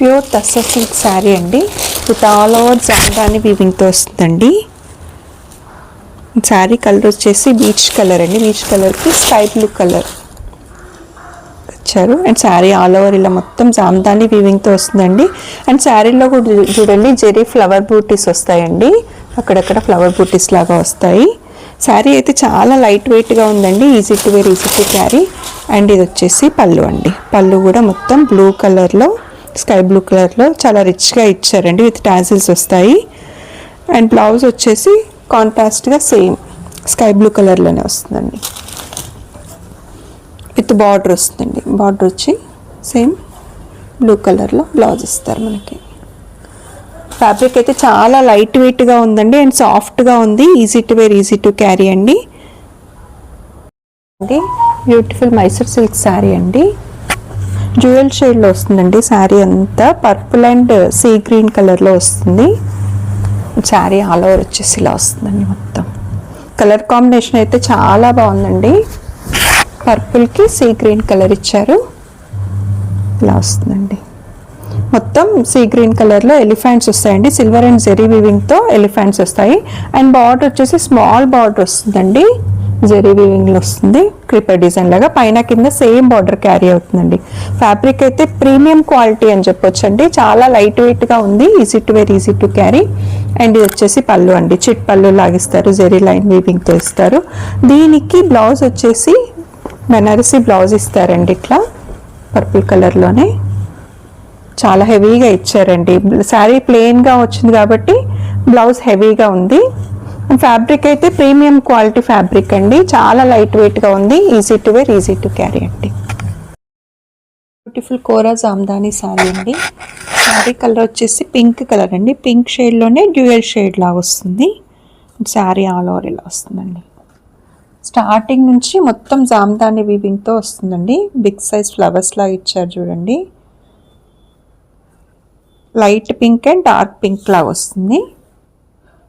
Pure tussar silk sari అండి. With all over Jamdani వీవింగ్తో వస్తుందండి. శారీ కలర్ వచ్చేసి బీచ్ కలర్ అండి. బీచ్ కలర్కి స్కై బ్లూ కలర్ ఇచ్చారు. అండ్ శారీ ఆల్ ఓవర్ ఇలా మొత్తం జామ్దాని వీవింగ్తో వస్తుందండి. అండ్ శారీలో కూడా చూడండి జెరీ ఫ్లవర్ బూటీస్ వస్తాయండి. అక్కడక్కడ ఫ్లవర్ బూటీస్ లాగా వస్తాయి. శారీ అయితే చాలా లైట్ వెయిట్గా ఉందండి. Easy to wear, easy to carry. And ఇది వచ్చేసి పళ్ళు అండి. పళ్ళు కూడా మొత్తం బ్లూ కలర్లో, స్కై బ్లూ కలర్లో చాలా రిచ్గా ఇచ్చారండి. విత్ టాజిల్స్ వస్తాయి. అండ్ బ్లౌజ్ వచ్చేసి కాంట్రాస్ట్గా సేమ్ స్కై బ్లూ కలర్లోనే వస్తుందండి. విత్ బార్డర్ వస్తుందండి. బార్డర్ వచ్చి సేమ్ బ్లూ కలర్లో బ్లౌజ్ ఇస్తారు మనకి. ఫ్యాబ్రిక్ అయితే చాలా లైట్ వెయిట్గా ఉందండి. అండ్ సాఫ్ట్గా ఉంది. Easy to wear, easy to carry అండి. బ్యూటిఫుల్ మైసూర్ సిల్క్ శారీ అండి. జ్యువెల్ షేడ్లో వస్తుందండి. శారీ అంతా పర్పుల్ అండ్ సీ గ్రీన్ కలర్లో వస్తుంది. శారీ ఆల్ ఓవర్ వచ్చేసి ఇలా వస్తుందండి. మొత్తం కలర్ కాంబినేషన్ అయితే చాలా బాగుందండి. పర్పుల్కి సీ గ్రీన్ కలర్ ఇచ్చారు. ఇలా వస్తుందండి. మొత్తం సీ గ్రీన్ కలర్లో ఎలిఫెంట్స్ వస్తాయండి. సిల్వర్ అండ్ జెరీ వీవింగ్తో ఎలిఫెంట్స్ వస్తాయి. అండ్ బార్డర్ వచ్చేసి స్మాల్ బార్డర్ వస్తుందండి. జెరీ వీవింగ్లో వస్తుంది. క్రిపర్ డిజైన్ లాగా పైన కింద సేమ్ బార్డర్ క్యారీ అవుతుందండి. ఫ్యాబ్రిక్ అయితే ప్రీమియం క్వాలిటీ అని చెప్పొచ్చు అండి. చాలా లైట్ వెయిట్గా ఉంది. Easy to wear, easy to carry. And ఇది వచ్చేసి పళ్ళు అండి. చిట్ పళ్ళు లాగిస్తారు. జెరీ లైన్ వీవింగ్తో ఇస్తారు. దీనికి బ్లౌజ్ వచ్చేసి బెనారసీ బ్లౌజ్ ఇస్తారండి. ఇట్లా పర్పుల్ కలర్లోనే చాలా హెవీగా ఇచ్చారండి. శారీ ప్లెయిన్గా వచ్చింది కాబట్టి బ్లౌజ్ హెవీగా ఉంది. ఫ్యాబ్రిక్ అయితే ప్రీమియం క్వాలిటీ ఫ్యాబ్రిక్ అండి. చాలా లైట్ వెయిట్గా ఉంది. Easy to wear, easy to carry అండి. బ్యూటిఫుల్ కోరా జామ్దాని శారీ అండి. శారీ కలర్ వచ్చేసి పింక్ కలర్ అండి. పింక్ షేడ్లోనే డ్యూయల్ షేడ్ లాగా వస్తుంది. శారీ ఆల్ ఓవర్ ఇలా వస్తుందండి. స్టార్టింగ్ నుంచి మొత్తం జామ్దాని వీవింగ్తో వస్తుందండి. బిగ్ సైజ్ ఫ్లవర్స్ లాగా ఇచ్చారు చూడండి. Light pink and dark pink లాగా వస్తుంది.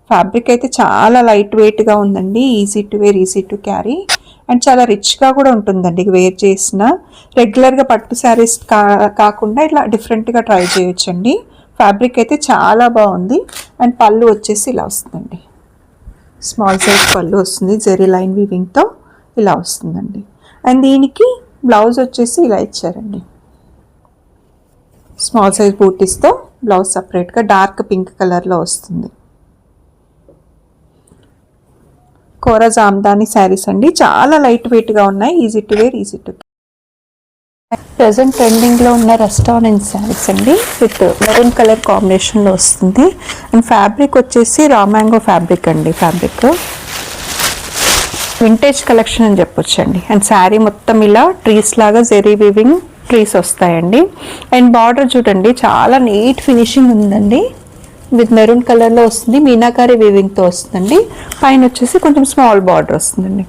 ఫ్యాబ్రిక్ అయితే చాలా లైట్ వెయిట్గా ఉందండి. Easy to wear, easy to carry. And చాలా రిచ్గా కూడా ఉంటుందండి. వేర్ చేసిన రెగ్యులర్గా పట్టు శారీస్ కాకుండా ఇట్లా డిఫరెంట్గా ట్రై చేయొచ్చండి. ఫ్యాబ్రిక్ అయితే చాలా బాగుంది. అండ్ పళ్ళు వచ్చేసి ఇలా వస్తుందండి. స్మాల్ సైజ్ పళ్ళు వస్తుంది. జెరీ లైన్ వీవింగ్తో ఇలా వస్తుందండి. అండ్ దీనికి బ్లౌజ్ వచ్చేసి ఇలా ఇచ్చారండి. స్మాల్ సైజ్ బూటీస్తో బ్లౌజ్ సపరేట్గా డార్క్ పింక్ కలర్లో వస్తుంది. కోరా జామ్దాని శారీస్ అండి. చాలా లైట్ వెయిట్గా ఉన్నాయి. Easy to wear, easy to present ట్రెండింగ్లో ఉన్న రెస్టారెంట్ శారీస్ అండి. విత్ మెరూన్ కలర్ కాంబినేషన్లో వస్తుంది. అండ్ ఫ్యాబ్రిక్ వచ్చేసి రా మ్యాంగో ఫ్యాబ్రిక్ అండి. ఫ్యాబ్రిక్ వింటేజ్ కలెక్షన్ అని చెప్పొచ్చు అండి. అండ్ శారీ మొత్తం ఇలా ట్రీస్ లాగా జెరీ వీవింగ్ ట్రీస్ వస్తాయండి. అండ్ బార్డర్ చూడండి చాలా నీట్ ఫినిషింగ్ ఉందండి. విత్ మెరూన్ కలర్లో వస్తుంది. మీనాకారి వీవింగ్తో వస్తుందండి. పైన వచ్చేసి కొంచెం స్మాల్ బార్డర్ వస్తుందండి.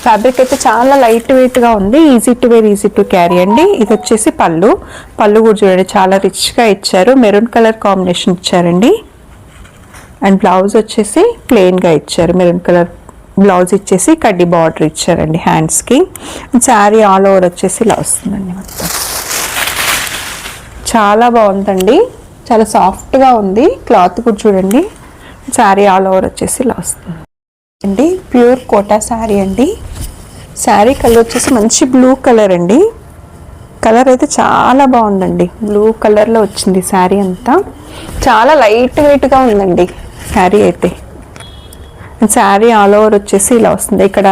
ఫ్యాబ్రిక్ అయితే చాలా లైట్ వెయిట్గా ఉంది. Easy to wear, easy to carry అండి. ఇది వచ్చేసి పళ్ళు. పళ్ళు కూడా చూడండి చాలా రిచ్గా ఇచ్చారు. మెరూన్ కలర్ కాంబినేషన్ ఇచ్చారండి. అండ్ బ్లౌజ్ వచ్చేసి ప్లెయిన్గా ఇచ్చారు. మెరూన్ కలర్ బ్లౌజ్ ఇచ్చేసి కడ్డీ బార్డర్ ఇచ్చారండి హ్యాండ్స్కి. శారీ ఆల్ ఓవర్ వచ్చేసి ఇలా వస్తుందండి. మొత్తం చాలా బాగుందండి. చాలా సాఫ్ట్గా ఉంది. క్లాత్ కూడా చూడండి. శారీ ఆల్ ఓవర్ వచ్చేసి ఇలా వస్తుంది అండి. ప్యూర్ కోటా శారీ అండి. శారీ కలర్ వచ్చేసి మంచి బ్లూ కలర్ అండి. కలర్ అయితే చాలా బాగుందండి. బ్లూ కలర్లో వచ్చింది శారీ అంతా. చాలా లైట్ వెయిట్గా ఉందండి శారీ అయితే. శారీ ఆల్ ఓవర్ వచ్చేసి ఇలా వస్తుంది. ఇక్కడ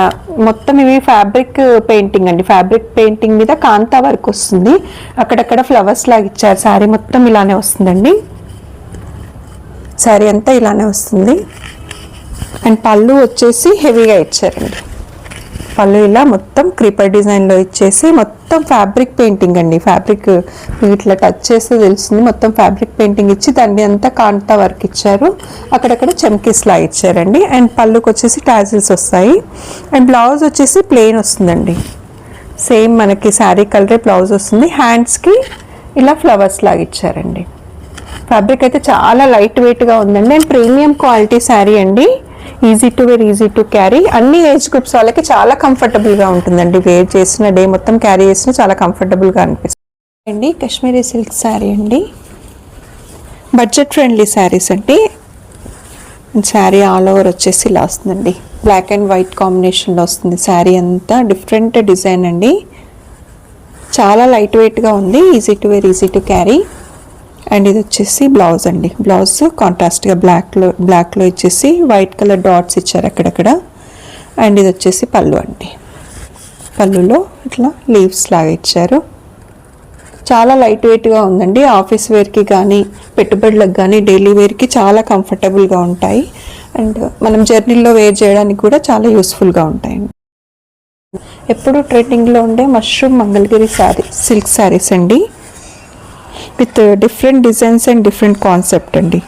మొత్తం ఇవి ఫ్యాబ్రిక్ పెయింటింగ్ అండి. ఫ్యాబ్రిక్ పెయింటింగ్ మీద కాంతా వర్క్ వస్తుంది. అక్కడక్కడ ఫ్లవర్స్ లాగా ఇచ్చారు. శారీ మొత్తం ఇలానే వస్తుందండి. శారీ అంతా ఇలానే వస్తుంది. అండ్ పళ్ళు వచ్చేసి హెవీగా ఇచ్చారండి. పళ్ళు ఇలా మొత్తం క్రీపర్ డిజైన్లో ఇచ్చేసి మొత్తం ఫ్యాబ్రిక్ పెయింటింగ్ అండి. ఫ్యాబ్రిక్ ఇట్లా టచ్ చేస్తే తెలుస్తుంది. మొత్తం ఫ్యాబ్రిక్ పెయింటింగ్ ఇచ్చి దాన్ని అంతా కాంతా వర్క్ ఇచ్చారు. అక్కడక్కడ చమ్కీస్లా ఇచ్చారండి. అండ్ పళ్ళుకి వచ్చేసి టాజిల్స్ వస్తాయి. అండ్ బ్లౌజ్ వచ్చేసి ప్లెయిన్ వస్తుందండి. సేమ్ మనకి శారీ కలరే బ్లౌజ్ వస్తుంది. హ్యాండ్స్కి ఇలా ఫ్లవర్స్ లాగా ఇచ్చారండి. ఫ్యాబ్రిక్ అయితే చాలా లైట్ వెయిట్గా ఉందండి. అండ్ ప్రీమియం క్వాలిటీ శారీ అండి. Easy to wear, easy to carry. అన్ని ఏజ్ గ్రూప్స్ వాళ్ళకి చాలా కంఫర్టబుల్గా ఉంటుందండి. వేర్ చేసిన డే మొత్తం క్యారీ చేసిన చాలా కంఫర్టబుల్గా అనిపిస్తుంది. అండి కాశ్మీరీ సిల్క్ శారీ అండి, బడ్జెట్ ఫ్రెండ్లీ శారీస్ అండి. శారీ ఆల్ ఓవర్ వచ్చేసి ఇలా వస్తుందండి, బ్లాక్ అండ్ వైట్ కాంబినేషన్లో వస్తుంది. శారీ అంతా డిఫరెంట్ డిజైన్ అండి, చాలా లైట్ వెయిట్గా ఉంది, easy to wear, easy to carry. And ఇది వచ్చేసి బ్లౌజ్ అండి, బ్లౌజ్ కాంట్రాస్ట్గా బ్లాక్లో ఇచ్చేసి వైట్ కలర్ డాట్స్ ఇచ్చారు అక్కడక్కడ. అండ్ ఇది వచ్చేసి పళ్ళు అండి, పళ్ళులో ఇట్లా లీవ్స్ లాగా ఇచ్చారు. చాలా లైట్ వెయిట్గా ఉందండి, ఆఫీస్ వేర్కి కానీ పెట్టుబడులకు కానీ డైలీ వేర్కి చాలా కంఫర్టబుల్గా ఉంటాయి. అండ్ మనం జర్నీలో వేర్ చేయడానికి కూడా చాలా యూస్ఫుల్గా ఉంటాయండి. ఎప్పుడు ట్రెండింగ్లో ఉండే మష్రూమ్ మంగళగిరి సిల్క్ శారీస్ అండి, with different designs and different concept అండి.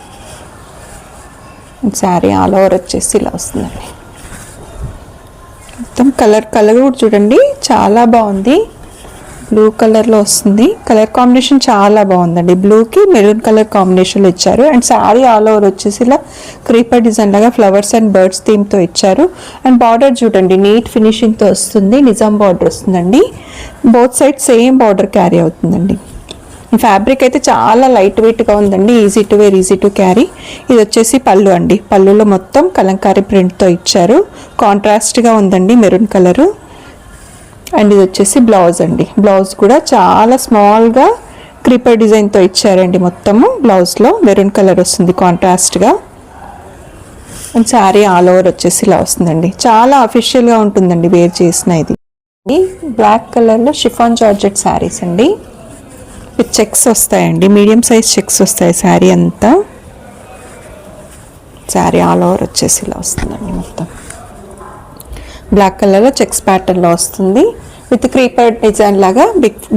శారీ ఆల్ ఓవర్ వచ్చేసి ఇలా వస్తుందండి. మొత్తం కలర్ కూడా చూడండి చాలా బాగుంది, బ్లూ కలర్లో వస్తుంది. కలర్ కాంబినేషన్ చాలా బాగుందండి, బ్లూకి మెరూన్ కలర్ కాంబినేషన్లో ఇచ్చారు. అండ్ శారీ ఆల్ ఓవర్ వచ్చేసి ఇలా క్రీపర్ డిజైన్ లాగా ఫ్లవర్స్ అండ్ బర్డ్స్ థీమ్తో ఇచ్చారు. అండ్ బార్డర్ చూడండి నీట్ ఫినిషింగ్తో వస్తుంది, నిజాం బార్డర్ వస్తుందండి. Both side same border carry అవుతుందండి. ఫ్యాబ్రిక్ అయితే చాలా లైట్ వెయిట్గా ఉందండి, easy to wear, easy to carry. ఇది వచ్చేసి పళ్ళు అండి, పళ్ళులో మొత్తం కలంకారీ ప్రింట్తో ఇచ్చారు, కాంట్రాస్ట్గా ఉందండి మెరూన్ కలరు. అండ్ ఇది వచ్చేసి బ్లౌజ్ అండి, బ్లౌజ్ కూడా చాలా స్మాల్గా క్రీపర్ డిజైన్తో ఇచ్చారండి. మొత్తము బ్లౌజ్లో మెరూన్ కలర్ వస్తుంది కాంట్రాస్ట్గా. అండ్ శారీ ఆల్ ఓవర్ వచ్చేసి ఇలా వస్తుందండి, చాలా అఫీషియల్గా ఉంటుందండి వేర్ చేసిన. ఇది బ్లాక్ కలర్లో షిఫాన్ జార్జెట్ శారీస్ అండి, విత్ చెక్స్ వస్తాయండి, మీడియం సైజ్ చెక్స్ వస్తాయి శారీ అంతా. శారీ ఆల్ ఓవర్ వచ్చేసి ఇలా వస్తుందండి, మొత్తం బ్లాక్ కలర్లో చెక్స్ ప్యాటర్న్లో వస్తుంది, విత్ క్రీపర్ డిజైన్ లాగా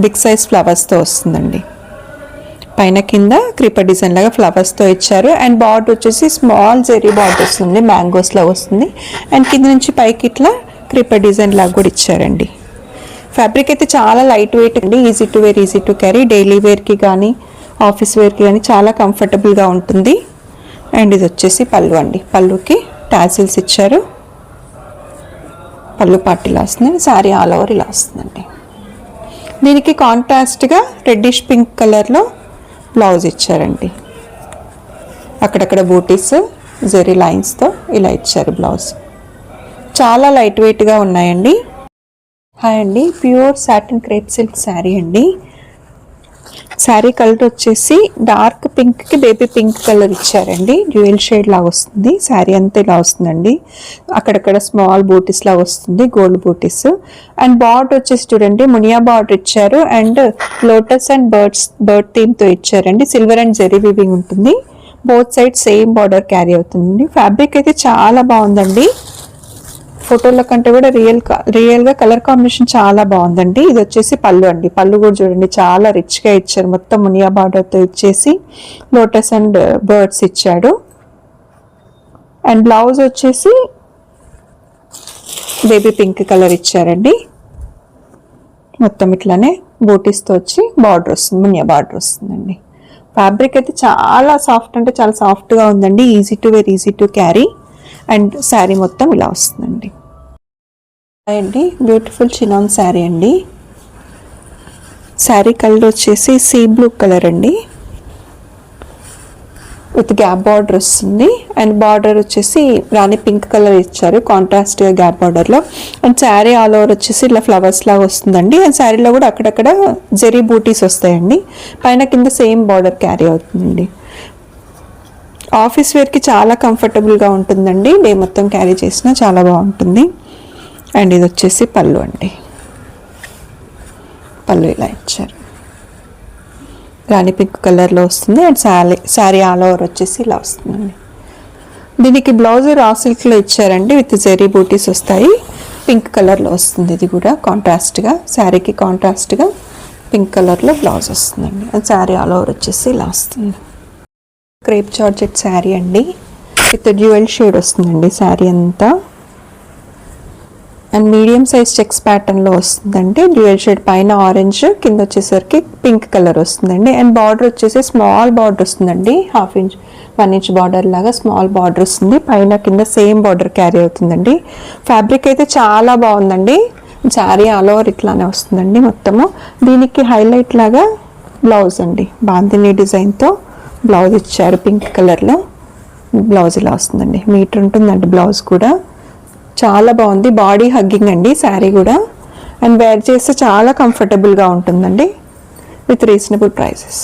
బిగ్ సైజ్ ఫ్లవర్స్తో వస్తుందండి. పైన కింద క్రీపర్ డిజైన్ లాగా ఫ్లవర్స్తో ఇచ్చారు. అండ్ బార్డర్ వచ్చేసి స్మాల్ జెరీ బార్డర్ వస్తుంది, మ్యాంగోస్లో వస్తుంది. అండ్ కింద నుంచి పైకి ఇట్లా క్రీపర్ డిజైన్ లాగా కూడా ఇచ్చారండి. ఫ్యాబ్రిక్ అయితే చాలా లైట్ వెయిట్ అండి, easy to wear, easy to carry. Daily వేర్కి కానీ ఆఫీస్ వేర్కి కానీ చాలా కంఫర్టబుల్గా ఉంటుంది. అండ్ ఇది వచ్చేసి పళ్ళు అండి, పళ్ళుకి టాజిల్స్ ఇచ్చారు, పళ్ళు పార్ట్ ఇలా వస్తుంది. శారీ ఆల్ ఓవర్ ఇలా వస్తుందండి. దీనికి కాంట్రాస్ట్గా రెడ్డిష్ పింక్ కలర్లో బ్లౌజ్ ఇచ్చారండి, అక్కడక్కడ బూటీస్ జెరీ లైన్స్తో ఇలా ఇచ్చారు బ్లౌజ్. చాలా లైట్ వెయిట్గా ఉన్నాయండి. హాయ్ అండి, pure satin crepe silk sari అండి. శారీ కలర్ వచ్చేసి డార్క్ పింక్కి బేబీ పింక్ కలర్ ఇచ్చారండి, డ్యూయల్ షేడ్ లాగా వస్తుంది. శారీ అంతా ఇలా వస్తుందండి, అక్కడక్కడ స్మాల్ బూటీస్ లాగా వస్తుంది, గోల్డ్ బూటీస్. అండ్ బార్డర్ వచ్చేసి చూడండి మునియా బార్డర్ ఇచ్చారు. అండ్ లోటస్ అండ్ బర్డ్ థీమ్తో ఇచ్చారండి, సిల్వర్ అండ్ జెరీ వీవింగ్ ఉంటుంది. Both side same border carry అవుతుంది. ఫ్యాబ్రిక్ అయితే చాలా బాగుందండి, ఫోటోల కంటే కూడా రియల్గా కలర్ కాంబినేషన్ చాలా బాగుందండి. ఇది వచ్చేసి పళ్ళు అండి, పళ్ళు కూడా చూడండి చాలా రిచ్గా ఇచ్చారు, మొత్తం మునియా బార్డర్తో ఇచ్చేసి లోటస్ అండ్ బర్డ్స్ ఇచ్చాడు. అండ్ బ్లౌజ్ వచ్చేసి బేబీ పింక్ కలర్ ఇచ్చారండి, మొత్తం ఇట్లానే బూటీస్తో వచ్చి బార్డర్ వస్తుంది, మునియా బార్డర్ వస్తుందండి. ఫ్యాబ్రిక్ అయితే చాలా సాఫ్ట్ అంటే చాలా సాఫ్ట్గా ఉందండి, easy to wear, easy to carry. And sari మొత్తం ఇలా వస్తుందండి. అండి బ్యూటిఫుల్ చినాన్ శారీ అండి, శారీ కలర్ వచ్చేసి సీ బ్లూ కలర్ అండి, విత్ గ్యాప్ బార్డర్ వస్తుంది. అండ్ బార్డర్ వచ్చేసి రాణి పింక్ కలర్ ఇచ్చారు కాంట్రాస్ట్గా గ్యాప్ బార్డర్లో. అండ్ శారీ ఆల్ ఓవర్ వచ్చేసి ఇలా ఫ్లవర్స్ లాగా వస్తుందండి. అండ్ శారీలో కూడా అక్కడక్కడ జెరీ బూటీస్ వస్తాయండి, పైన కింద సేమ్ బార్డర్ క్యారీ అవుతుందండి. ఆఫీస్ వేర్కి చాలా కంఫర్టబుల్గా ఉంటుందండి, డే మొత్తం క్యారీ చేసినా చాలా బాగుంటుంది. అండ్ ఇది వచ్చేసి పళ్ళు అండి, పళ్ళు ఇలా ఇచ్చారు, రాణి పింక్ కలర్లో వస్తుంది. అండ్ శారీ ఆల్ ఓవర్ వచ్చేసి ఇలా వస్తుందండి. దీనికి బ్లౌజ్ రా సిల్క్లో ఇచ్చారండి, విత్ జెరీ బూటీస్ వస్తాయి, పింక్ కలర్లో వస్తుంది. ఇది కూడా కాంట్రాస్ట్గా శారీకి కాంట్రాస్ట్గా పింక్ కలర్లో బ్లౌజ్ వస్తుందండి. అండ్ శారీ ఆల్ ఓవర్ వచ్చేసి ఇలా వస్తుంది. క్రేప్ జార్జెట్ శారీ అండి, విత్ డ్యూయల్ షేడ్ వస్తుందండి శారీ అంతా. అండ్ మీడియం సైజ్ చెక్స్ ప్యాటర్న్లో వస్తుందండి, డ్యూయల్ షేడ్, పైన ఆరెంజ్, కింద వచ్చేసరికి పింక్ కలర్ వస్తుందండి. అండ్ బార్డర్ వచ్చేసి స్మాల్ బార్డర్ వస్తుందండి, 1 ఇంచ్ బార్డర్ లాగా స్మాల్ బార్డర్ వస్తుంది, పైన కింద సేమ్ బార్డర్ క్యారీ అవుతుందండి. ఫ్యాబ్రిక్ అయితే చాలా బాగుందండి, శారీ ఆల్ ఓవర్ ఇట్లానే వస్తుందండి మొత్తము. దీనికి హైలైట్ లాగా బ్లౌజ్ అండి, బాందిని డిజైన్తో బ్లౌజ్ ఇచ్చారు పింక్ కలర్లో. బ్లౌజ్ ఇలా వస్తుందండి, మీటర్ ఉంటుందండి బ్లౌజ్ కూడా. చాలా బాగుంది, బాడీ హగ్గింగ్ అండి శారీ కూడా. అండ్ వేర్ చేస్తే చాలా కంఫర్టబుల్గా ఉంటుందండి విత్ రీజనబుల్ ప్రైసెస్.